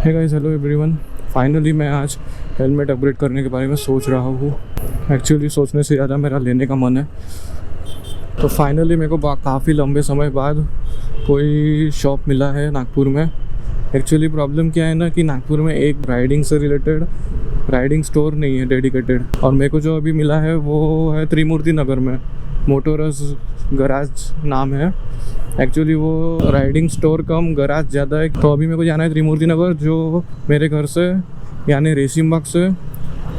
हे guys, hello everyone. Finally मैं आज helmet upgrade करने के बारे में सोच रहा हूँ। एक्चुअली सोचने से ज़्यादा मेरा लेने का मन है। तो फाइनली मेरे को काफ़ी लंबे समय बाद कोई शॉप मिला है नागपुर में। एक्चुअली प्रॉब्लम क्या है ना कि नागपुर में एक राइडिंग से रिलेटेड राइडिंग स्टोर नहीं है डेडिकेटेड, और मेरे को जो अभी मिला है वो है त्रिमूर्ति नगर में, मोटोरस गराज नाम है। एक्चुअली वो राइडिंग स्टोर कम गराज ज़्यादा है। तो अभी मेरे को जाना है त्रिमूर्ति नगर, जो मेरे घर से यानी रेसिमबाग से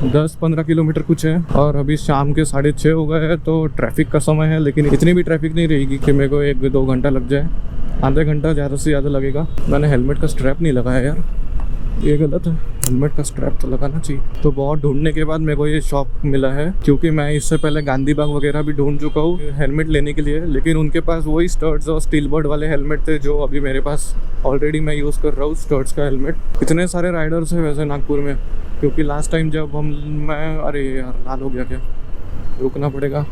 10-15 किलोमीटर कुछ है। और अभी शाम के 6:30 हो गए हैं, तो ट्रैफिक का समय है, लेकिन इतनी भी ट्रैफिक नहीं रहेगी कि मेरे को 1-2 घंटा लग जाए। आधे घंटा ज़्यादा से ज़्यादा लगेगा। मैंने हेलमेट का स्ट्रैप नहीं लगाया यार, ये गलत है। हेलमेट का स्ट्रैप तो लगाना चाहिए। तो बहुत ढूंढने के बाद मेरे को ये शॉप मिला है, क्योंकि मैं इससे पहले गांधी बाग वगैरह भी ढूंढ चुका हूँ हेलमेट लेने के लिए, लेकिन उनके पास वही स्टर्ट्स और स्टील बर्ड वाले हेलमेट थे जो अभी मेरे पास ऑलरेडी मैं यूज़ कर रहा हूँ, स्टर्ट्स का हेलमेट। इतने सारे राइडर्स हैं वैसे नागपुर में, क्योंकि लास्ट टाइम जब अरे यार लाल हो गया क्या, रुकना पड़ेगा,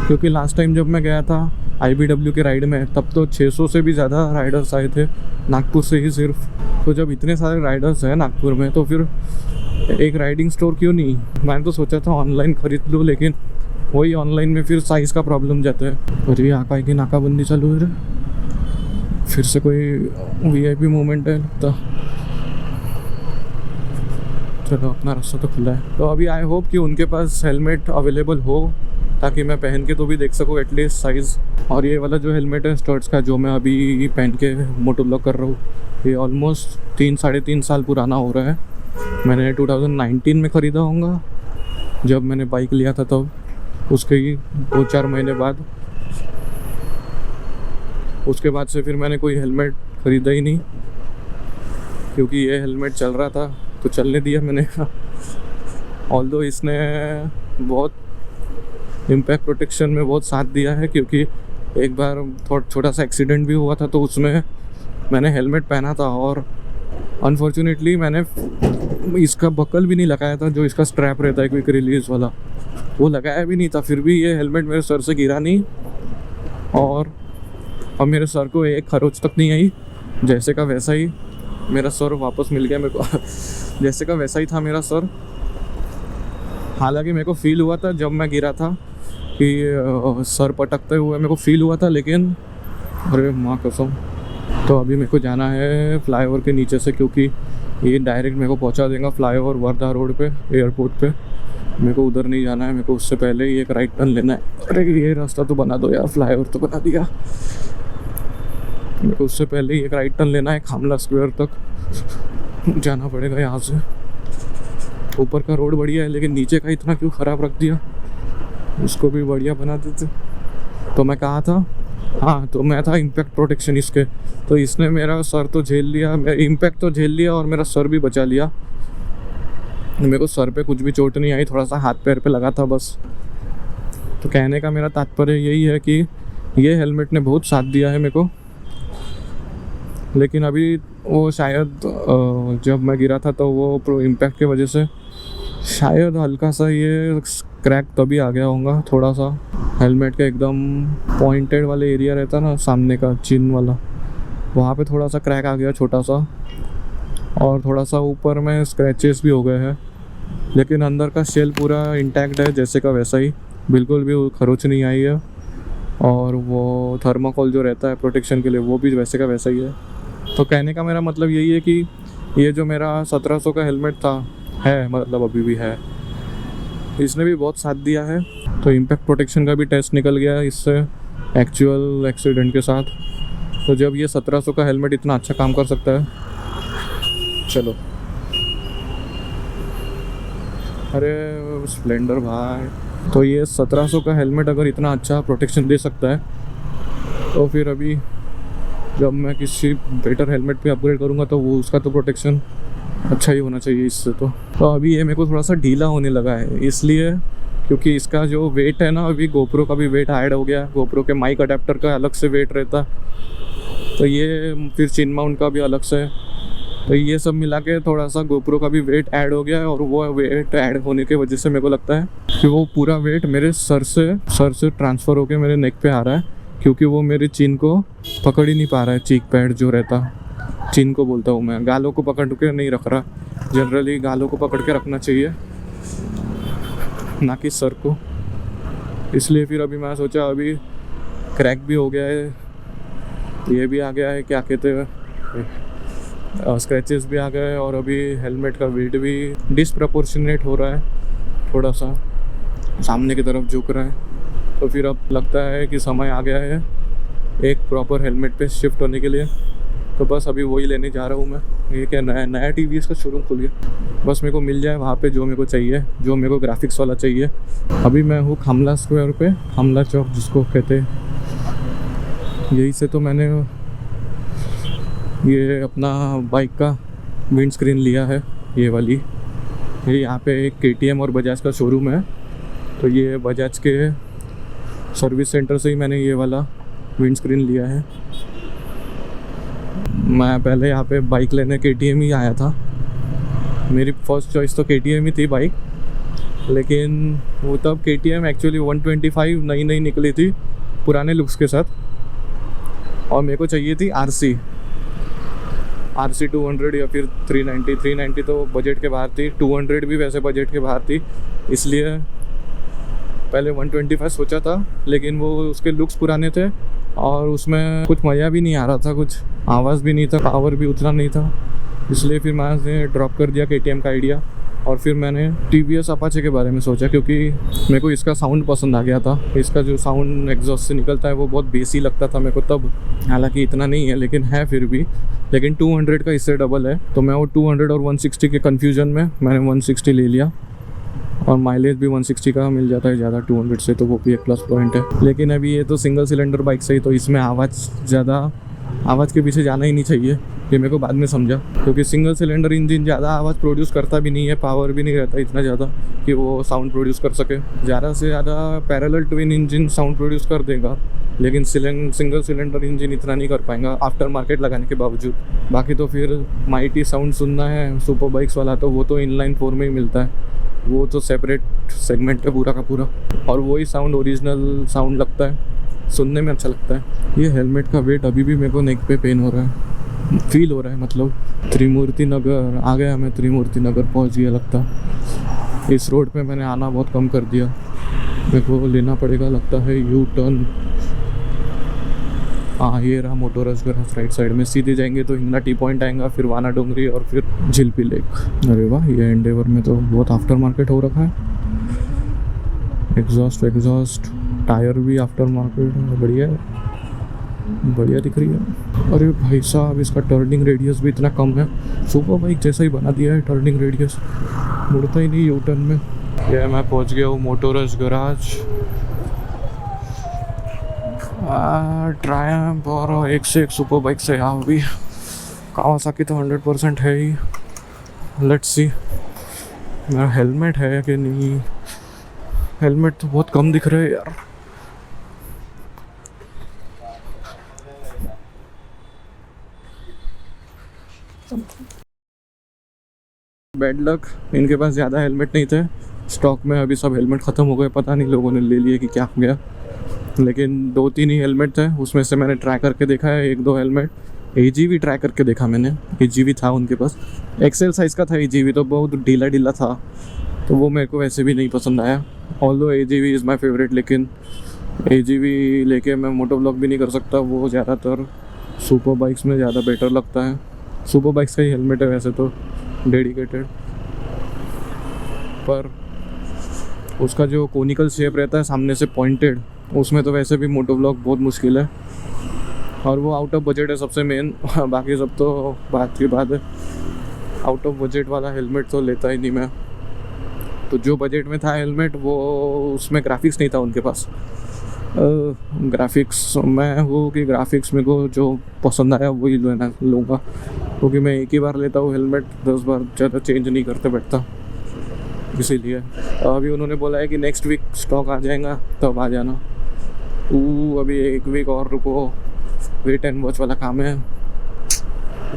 क्योंकि लास्ट टाइम जब मैं गया था IBW के राइड में, तब तो 600 से भी ज़्यादा राइडर्स आए थे नागपुर से ही सिर्फ। तो जब इतने सारे राइडर्स हैं नागपुर में, तो फिर एक राइडिंग स्टोर क्यों नहीं। मैंने तो सोचा था ऑनलाइन ख़रीद लूँ, लेकिन वही ऑनलाइन में फिर साइज़ का प्रॉब्लम जाता है। और ये आकाई की नाकाबंदी चालू है, फिर से कोई VIP मूवमेंट है लगता। चलो अपना रास्ता तो खुला है। तो अभी आई होप कि उनके पास हेलमेट अवेलेबल हो, ताकि मैं पहन के तो भी देख सकूँ एटलीस्ट साइज़। और ये वाला जो हेलमेट है स्टर्ट्स का, जो मैं अभी पहन के मोटो ब्लॉग कर रहा हूँ, ये ऑलमोस्ट 3-3.5 साल पुराना हो रहा है। मैंने 2019 में ख़रीदा होगा जब मैंने बाइक लिया था, तब उसके ही 2-4 महीने बाद, उसके बाद से फिर मैंने कोई हेलमेट ख़रीदा ही नहीं, क्योंकि ये हेलमेट चल रहा था तो चलने दिया मैंने। ऑल्दो इसने बहुत इम्पैक्ट प्रोटेक्शन में बहुत साथ दिया है, क्योंकि एक बार छोटा सा एक्सीडेंट भी हुआ था, तो उसमें मैंने हेलमेट पहना था और अनफॉर्चुनेटली मैंने इसका बकल भी नहीं लगाया था, जो इसका स्ट्रैप रहता है क्विक रिलीज़ वाला, वो लगाया भी नहीं था। फिर भी ये हेलमेट मेरे सर से गिरा नहीं, और अब मेरे सर को एक खरोच तक नहीं आई। जैसे का वैसा ही मेरा सर वापस मिल गया मेरे को। जैसे का वैसा ही था मेरा सर। हालांकि मेरे को फील हुआ था जब मैं गिरा था कि सर पटकते हुए मेरे को फील हुआ था, लेकिन अरे माँ कसम। तो अभी मेरे को जाना है फ्लाईओवर के नीचे से, क्योंकि ये डायरेक्ट मेरे को पहुंचा देगा फ्लाईओवर वर्धा रोड पे, एयरपोर्ट पे। मेरे को उधर नहीं जाना है, मेरे को उससे पहले ही एक राइट टर्न लेना है। अरे ये रास्ता तो बना दो यार, फ्लाईओवर तो बना दिया। मेरे को उससे पहले ही एक राइट टर्न लेना है, खामला स्क्वायर तक जाना पड़ेगा यहाँ से। ऊपर का रोड बढ़िया है, लेकिन नीचे का इतना क्यों ख़राब रख दिया, उसको भी बढ़िया बना देते। तो मैं कहा था, हाँ, तो मैं था इम्पैक्ट प्रोटेक्शन इसके, तो इसने मेरा सर तो झेल लिया, इम्पैक्ट तो झेल लिया और मेरा सर भी बचा लिया। मेरे को सर पे कुछ भी चोट नहीं आई, थोड़ा सा हाथ पैर पे लगा था बस। तो कहने का मेरा तात्पर्य यही है कि ये हेलमेट ने बहुत साथ दिया है मेरे को। लेकिन अभी वो शायद जब मैं गिरा था, तो वो इम्पैक्ट की वजह से शायद हल्का सा ये क्रैक तभी आ गया होगा, थोड़ा सा। हेलमेट का एकदम पॉइंटेड वाले एरिया रहता ना, सामने का चिन वाला, वहाँ पे थोड़ा सा क्रैक आ गया छोटा सा, और थोड़ा सा ऊपर में स्क्रैचेस भी हो गए हैं। लेकिन अंदर का शेल पूरा इंटैक्ट है, जैसे का वैसा ही, बिल्कुल भी खरोच नहीं आई है। और वो थर्माकोल जो रहता है प्रोटेक्शन के लिए, वो भी वैसे का वैसा ही है। तो कहने का मेरा मतलब यही है कि ये जो मेरा 1700 का हेलमेट था, है मतलब अभी भी है, इसने भी बहुत साथ दिया है। तो इम्पैक्ट प्रोटेक्शन का भी टेस्ट निकल गया इससे एक्चुअल एक्सीडेंट के साथ। तो जब ये 1700 का हेलमेट इतना अच्छा काम कर सकता है, चलो। अरे स्प्लेंडर भाई, तो ये 1700 का हेलमेट अगर इतना अच्छा प्रोटेक्शन दे सकता है, तो फिर अभी जब मैं किसी बेटर हेलमेट पे अपग्रेड करूँगा, तो वो उसका तो प्रोटेक्शन अच्छा ही होना चाहिए इससे। तो अभी ये मेरे को थोड़ा सा ढीला होने लगा है, इसलिए क्योंकि इसका जो वेट है ना, अभी गोप्रो का भी वेट ऐड हो गया। गोप्रो के माइक अडेप्टर का अलग से वेट रहता, तो ये फिर चिन माउंट का भी अलग से, तो ये सब मिला के थोड़ा सा गोप्रो का भी वेट ऐड हो गया है। और वो वेट ऐड होने की वजह से मेरे को लगता है कि वो पूरा वेट मेरे सर से ट्रांसफ़र होके मेरे नेक पे आ रहा है, क्योंकि वो मेरे चिन को पकड़ ही नहीं पा रहा है। चीक पैड जो रहता, चिन को बोलता हूँ मैं, गालों को पकड़ के नहीं रख रहा। जनरली गालों को पकड़ के रखना चाहिए, ना कि सर को। इसलिए फिर अभी मैं सोचा, अभी क्रैक भी हो गया है, ये भी आ गया है, क्या कहते हैं, स्क्रैचेस भी आ गए, और अभी हेलमेट का वेट भी डिसप्रपोर्शनेट हो रहा है, थोड़ा सा सामने की तरफ झुक रहा है। तो फिर अब लगता है कि समय आ गया है एक प्रॉपर हेलमेट पे शिफ्ट होने के लिए। तो बस अभी वही लेने जा रहा हूँ मैं। ये क्या नया TVS का शोरूम खुल गया, बस मेरे को मिल जाए वहाँ पे जो मेरे को चाहिए, जो मेरे को ग्राफिक्स वाला चाहिए। अभी मैं हूँ खामला स्क्वायर पे, खामला चौक जिसको कहते हैं। यही से तो मैंने ये अपना बाइक का विंड स्क्रीन लिया है, ये वाली। ये यहाँ पे एक KTM और बजाज का शोरूम है, तो ये बजाज के सर्विस सेंटर से ही मैंने ये वाला विंड स्क्रीन लिया है। मैं पहले यहाँ पे बाइक लेने KTM ही आया था। मेरी फर्स्ट चॉइस तो KTM ही थी बाइक, लेकिन वो तब KTM एक्चुअली 125 नई निकली थी पुराने लुक्स के साथ, और मेरे को चाहिए थी RC 200 या फिर 390 तो बजट के बाहर थी, 200 भी वैसे बजट के बाहर थी। इसलिए पहले 125 सोचा था, लेकिन वो उसके लुक्स पुराने थे और उसमें कुछ मज़ा भी नहीं आ रहा था, कुछ आवाज़ भी नहीं था, पावर भी उतना नहीं था। इसलिए फिर मैंने ड्रॉप कर दिया KTM का आइडिया, और फिर मैंने TVS अपाचे के बारे में सोचा, क्योंकि मेरे को इसका साउंड पसंद आ गया था। इसका जो साउंड एग्जॉस्ट से निकलता है वो बहुत बेसी लगता था मेरे को तब, हालांकि इतना नहीं है लेकिन है फिर भी। लेकिन 200 का इससे डबल है, तो मैं वो 200 और 160 के कन्फ्यूजन में मैंने 160 ले लिया, और माइलेज भी 160 का मिल जाता है ज़्यादा 200 से, तो वो भी एक प्लस पॉइंट है। लेकिन अभी ये तो सिंगल सिलेंडर बाइक से ही, तो इसमें आवाज़ के पीछे जाना ही नहीं चाहिए, ये मेरे को बाद में समझा। क्योंकि सिंगल सिलेंडर इंजन ज़्यादा आवाज़ प्रोड्यूस करता भी नहीं है, पावर भी नहीं रहता इतना ज़्यादा कि वो साउंड प्रोड्यूस कर सके। ज़्यादा से ज़्यादा parallel twin engine sound produce कर देगा, लेकिन सिंगल सिलेंडर इंजन इतना नहीं कर पाएगा आफ्टर मार्केट लगाने के बावजूद। बाकी तो फिर माइटी साउंड सुनना है सुपर बाइक्स वाला, तो वो तो इनलाइन 4 में ही मिलता है, वो तो सेपरेट सेगमेंट है पूरा का पूरा, और वही साउंड ओरिजिनल साउंड लगता है, सुनने में अच्छा लगता है। ये हेलमेट का वेट अभी भी मेरे को नेक पे पेन हो रहा है, फील हो रहा है। मतलब त्रिमूर्ति नगर आ गया, मैं त्रिमूर्ति नगर पहुंच गया लगता। इस रोड पे मैंने आना बहुत कम कर दिया, मेरे को लेना पड़ेगा लगता है यू टर्न। हाँ, ये रहा मोटोरस गराज, राइट साइड में सीधे जाएंगे तो हिंगना टी पॉइंट आएगा, फिर वाना डोंगरी और फिर झिलपी लेक। अरे वाह, ये एंडेवर में तो बहुत आफ्टर मार्केट हो रखा है। एग्जॉस्ट टायर भी आफ्टर मार्केट, बढ़िया दिख रही है। अरे भाई साहब, इसका टर्निंग रेडियस भी इतना कम है, सुपर बाइक जैसा ही बना दिया है टर्निंग रेडियस, मुड़ता ही नहीं यू टर्न में। ये मैं पहुंच गया हूँ मोटोरस गराज। ट्रायम्फ और एक से एक सुपर बाइक से यहाँ भी, कावासाकी तो 100% है ही। लेट्स सी मेरा हेलमेट है कि नहीं। हेलमेट तो बहुत कम दिख रहा है यार। बैड लक, इनके पास ज़्यादा हेलमेट नहीं थे स्टॉक में, अभी सब हेलमेट ख़त्म हो गए, पता नहीं लोगों ने ले लिए कि क्या हो गया। लेकिन 2-3 ही हेलमेट थे, उसमें से मैंने ट्राई करके देखा है 1-2 हेलमेट। AGV ट्राई करके देखा मैंने, AGV था उनके पास, एक्सेल साइज़ का था AGV, तो बहुत ढीला था, तो वो मेरे को वैसे भी नहीं पसंद आया। Although AGV is my favourite, लेकिन AGV लेके मैं मोटो ब्लॉग भी नहीं कर सकता, वो ज़्यादातर सुपर बाइक्स में ज़्यादा बेटर लगता है। सुपर बाइक्स का ही हेलमेट है वैसे तो डेडिकेटेड, पर उसका जो कोनिकल शेप रहता है सामने से पॉइंटेड, उसमें तो वैसे भी मोटो ब्लॉग बहुत मुश्किल है, और वो आउट ऑफ बजट है सबसे मेन। बाकी सब तो बात की बात है, आउट ऑफ बजट वाला हेलमेट तो लेता ही नहीं मैं। तो जो बजट में था हेलमेट, वो उसमें ग्राफिक्स नहीं था उनके पास। ग्राफिक्स मैं हूँ कि ग्राफिक्स मेरे को जो पसंद आया वही लूँगा, क्योंकि मैं एक ही बार लेता हूँ हेलमेट, 10 बार ज़्यादा चेंज नहीं करते बैठता, इसीलिए। अभी उन्होंने बोला है कि नेक्स्ट वीक स्टॉक आ जाएगा, तब आ जाना। अभी 1 वीक और रुको, वेट एंड वॉच वाला काम है।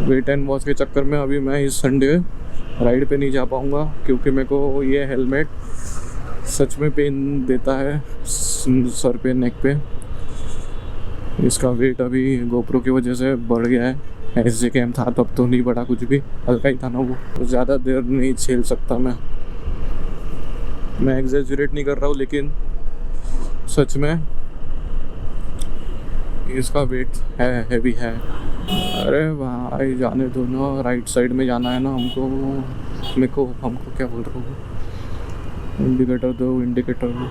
वेट एंड वॉच के चक्कर में अभी मैं इस संडे राइड पे नहीं जा पाऊँगा, क्योंकि मेरे को ये हेलमेट सच में पेन देता है सर पे, नेक पे। इसका वेट अभी गोप्रो की वजह से बढ़ गया है। एस जे कैम था तब तो नहीं बढ़ा कुछ भी, हल्का ही था ना वो, तो ज़्यादा देर नहीं झेल सकता मैं एग्जैजरेट नहीं कर रहा हूँ, लेकिन सच में इसका वेट है, हैवी है। अरे भाई जाने दो ना, राइट साइड में जाना है ना हमको। हमको क्या बोल रहा हूँ, इंडिकेटर दो, इंडिकेटर दो।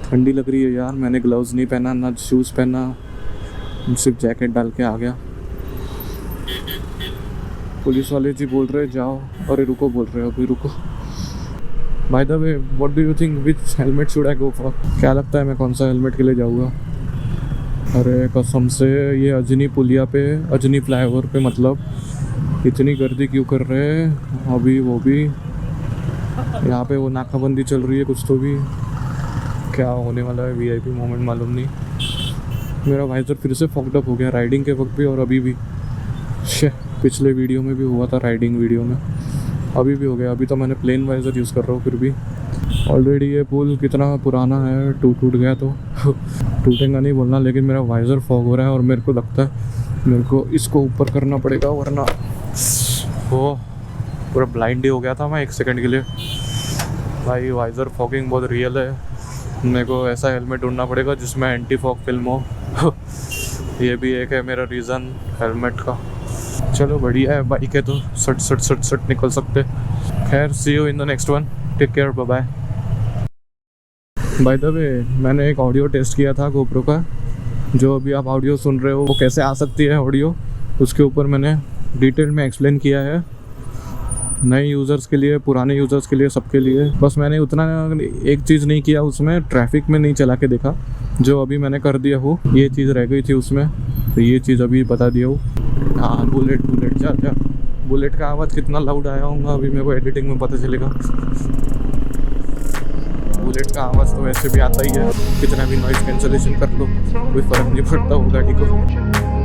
ठंडी लग रही है यार, मैंने ग्लव्स नहीं पहना, ना शूज़ पहना, सिर्फ जैकेट डाल के आ गया। पुलिस वाले जी बोल रहे जाओ, अरे रुको बोल रहे अभी रुको। Bye the way, what do you think which helmet should I go for? क्या लगता है मैं कौन सा हेलमेट के लिए जाऊँगा? अरे कसम से ये अजनी पुलिया पे, अजनी फ्लाईओवर पे मतलब इतनी गर्दी क्यों कर रहे हैं अभी? वो भी यहाँ पे वो नाकाबंदी चल रही है कुछ, तो भी क्या होने वाला है वीआईपी मोमेंट मालूम नहीं। मेरा वाइजर फिर से फॉक्ड अप हो गया राइडिंग के वक्त भी और अभी भी। पिछले वीडियो में भी हुआ था, राइडिंग वीडियो में, अभी भी हो गया। अभी तो मैंने प्लेन वाइजर यूज़ कर रहा हूँ, फिर भी ऑलरेडी ये पुल कितना पुराना है, टूट गया तो टूटेगा नहीं बोलना, लेकिन मेरा वाइजर फॉग हो रहा है और मेरे को लगता है मेरे को इसको ऊपर करना पड़ेगा, वरना वो पूरा ब्लाइंड ही हो गया था मैं एक सेकंड के लिए। भाई वाइजर फॉगिंग बहुत रियल है, मेरे को ऐसा हेलमेट ढूंढना पड़ेगा जिसमें एंटी फॉग फिल्म हो। ये भी एक है मेरा रीज़न हेलमेट का। चलो बढ़िया है, बाइक है तो सट निकल सकते। खैर, see you in the next one, take care, bye bye. By the way, मैंने एक ऑडियो टेस्ट किया था गोप्रो का, जो अभी आप ऑडियो सुन रहे हो वो कैसे आ सकती है ऑडियो, उसके ऊपर मैंने डिटेल में एक्सप्लेन किया है, नए यूज़र्स के लिए, पुराने यूज़र्स के लिए, सबके लिए। बस मैंने उतना एक चीज़ नहीं किया उसमें, ट्रैफिक में नहीं चला के देखा, जो अभी मैंने कर दिया हो, ये चीज़ रह गई थी उसमें, तो ये चीज़ अभी बता दिया हो। हाँ, बुलेट जा बुलेट का आवाज़ कितना लाउड आया होगा अभी मेरे को एडिटिंग में पता चलेगा। बुलेट का आवाज़ तो वैसे भी आता ही है, कितना भी नॉइज़ कैंसलेशन कर लो कोई फ़र्क नहीं पड़ता वो गाड़ी को।